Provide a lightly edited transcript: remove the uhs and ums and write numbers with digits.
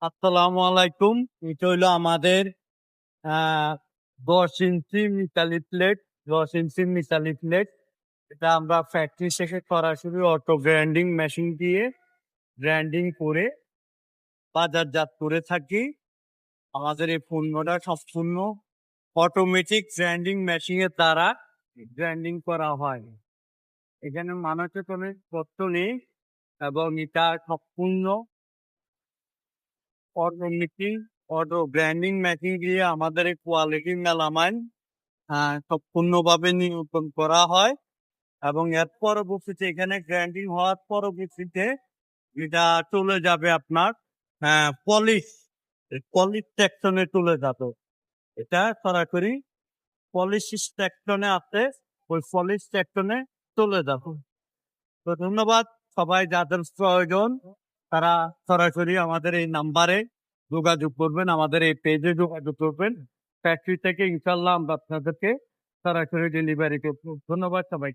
আসসালামু আলাইকুম। এটা হইলো আমাদের আহ 10 ইঞ্চি মিতালি প্লেট, 10 ইঞ্চি মিতালি প্লেট। এটা আমরা ফ্যাক্টরি থেকে সরাসরি অটো গ্রাইন্ডিং মেশিন দিয়ে গ্রাইন্ডিং করে বাজারজাত করে থাকি। আমাদের এই পণ্যটা সম্পূর্ণ অটোমেটিক গ্রাইন্ডিং মেশিনের দ্বারা গ্রাইন্ডিং করা হয়। এখানে মানুষের কোনো কষ্ট নেই এবং এটা সম্পূর্ণ অটোমেটিক অটো গ্রাইন্ডিং মেশিন দিয়ে আমাদের এই কোয়ালিটি মেলামাইন সম্পূর্ণভাবে নিয়ন্ত্রণ করা হয় এবং এর পরবর্তীতে এখানে গ্রাইন্ডিং হওয়ার পরবর্তীতে এটা চলে যাবে আপনার পলিশ পলিশ সেকশনে চলে যাবে। এটা সরাসরি পলিশ সেকশনে আছে, ওই পলিশ সেকশনে চলে যাবে। তো ধন্যবাদ। সবাই যাদের প্রয়োজন তারা সরাসরি আমাদের এই নাম্বারে যোগাযোগ করবেন, আমাদের এই পেজে যোগাযোগ করবেন। ফ্যাক্টরি থেকে ইনশাল্লাহ আমরা আপনাদেরকে সরাসরি ডেলিভারি করবো। ধন্যবাদ সবাই।